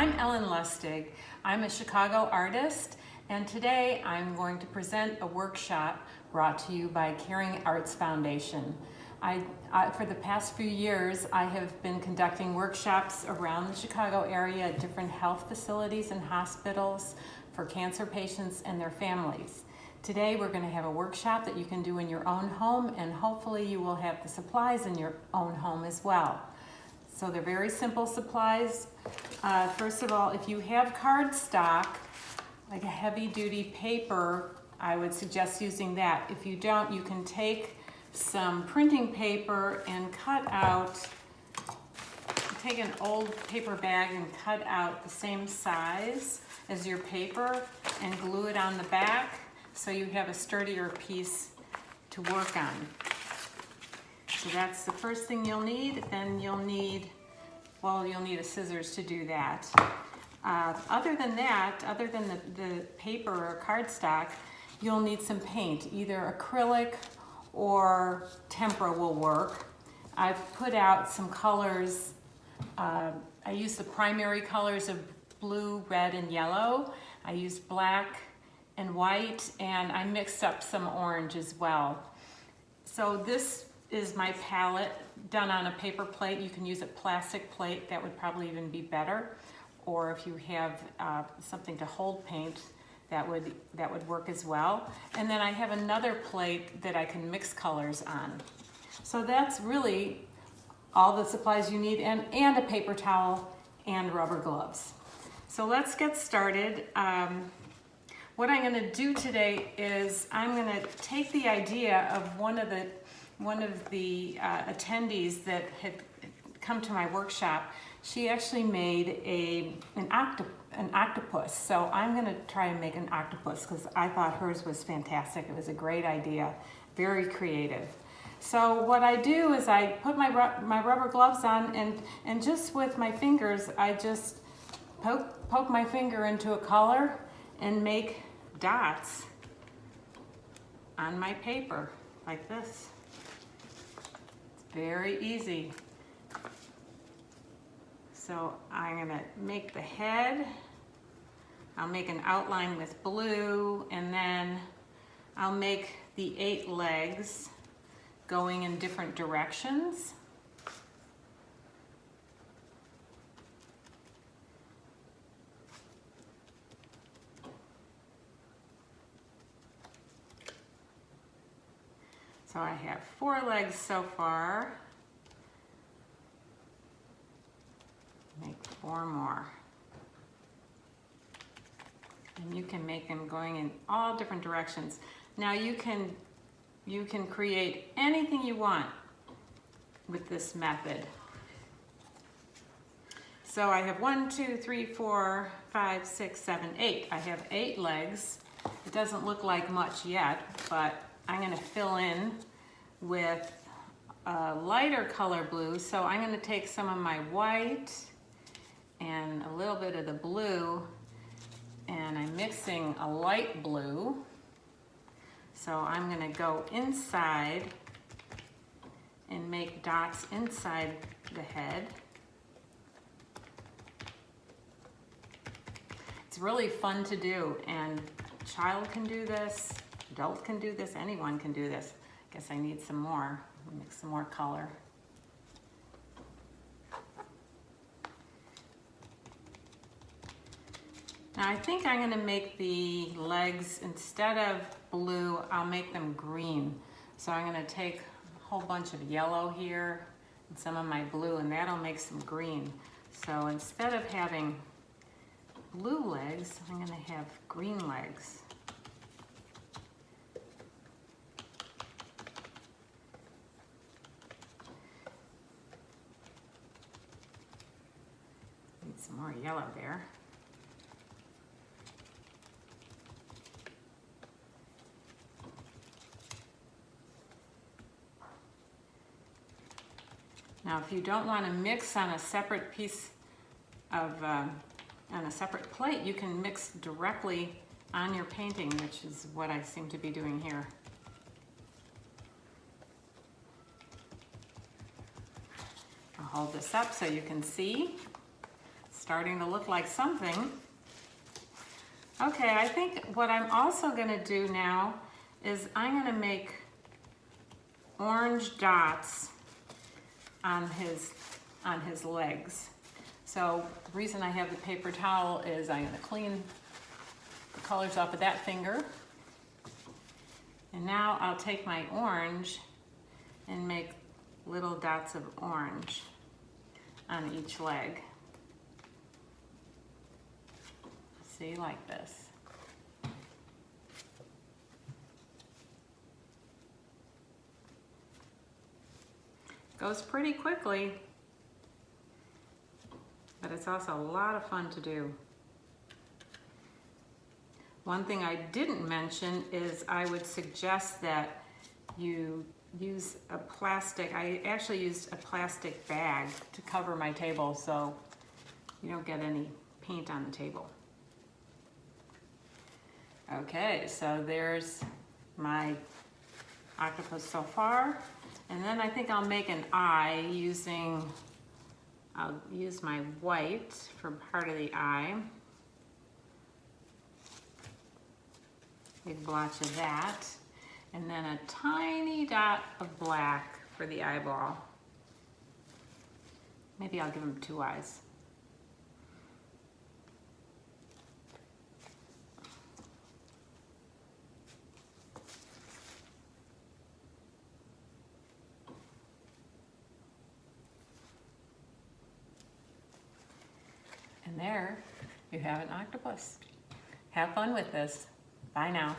I'm Ellen Lustig. I'm a Chicago artist, and today I'm going to present a workshop brought to you by Caring Arts Foundation. For the past few years, I have been conducting workshops around the Chicago area at different health facilities and hospitals for cancer patients and their families. Today we're going to have a workshop that you can do in your own home, and hopefully you will have the supplies in your own home as well. So they're very simple supplies. First of all, if you have cardstock, like a heavy-duty paper, I would suggest using that. If you don't, you can take some printing paper and take an old paper bag and cut out the same size as your paper and glue it on the back so you have a sturdier piece to work on. So that's the first thing you'll need. Then you'll need a scissors to do that. Other than the paper or cardstock, you'll need some paint. Either acrylic or tempera will work. I've put out some colors. I use the primary colors of blue, red, and yellow. I used black and white, and I mixed up some orange as well. So this is my palette done on a paper plate. You can use a plastic plate, that would probably even be better. Or if you have something to hold paint, that would work as well. And then I have another plate that I can mix colors on. So that's really all the supplies you need, and a paper towel and rubber gloves. So let's get started. What I'm going to do today is I'm going to take the idea of one of the attendees that had come to my workshop. She actually made an octopus. So I'm going to try and make an octopus because I thought hers was fantastic. It was a great idea, very creative. So what I do is I put my rubber gloves on, and just with my fingers, I just poke my finger into a color and make dots on my paper like this. It's very easy. So I'm gonna make the head. I'll make an outline with blue, and then I'll make the 8 legs going in different directions. So I have 4 legs so far. Make 4 more. And you can make them going in all different directions. Now you can create anything you want with this method. So I have 1, 2, 3, 4, 5, 6, 7, 8. I have 8 legs. It doesn't look like much yet, but I'm going to fill in with a lighter color blue. So I'm going to take some of my white and a little bit of the blue, and I'm mixing a light blue. So I'm going to go inside and make dots inside the head. It's really fun to do, and a child can do this, adult can do this, anyone can do this. I guess I need some more. Mix some more color. Now I think I'm going to make the legs, instead of blue, I'll make them green. So I'm going to take a whole bunch of yellow here and some of my blue, and that'll make some green. So instead of having blue legs, I'm going to have green legs. Need some more yellow there. Now, if you don't want to mix on a separate piece of, on a separate plate, you can mix directly on your painting, which is what I seem to be doing here. I'll hold this up so you can see. starting to look like something. Okay, I think what I'm also gonna do now is I'm gonna make orange dots on his legs. So the reason I have the paper towel is I'm gonna clean the colors off of that finger. And now I'll take my orange and make little dots of orange on each leg. See, like this. Goes pretty quickly, but it's also a lot of fun to do. One thing I didn't mention is I would suggest that you use a plastic, I actually used a plastic bag to cover my table so you don't get any paint on the table. Okay, so there's my octopus so far. And then I think I'll make an eye I'll use my white for part of the eye. Big blotch of that. And then a tiny dot of black for the eyeball. Maybe I'll give him 2 eyes. And there you have an octopus. Have fun with this. Bye now.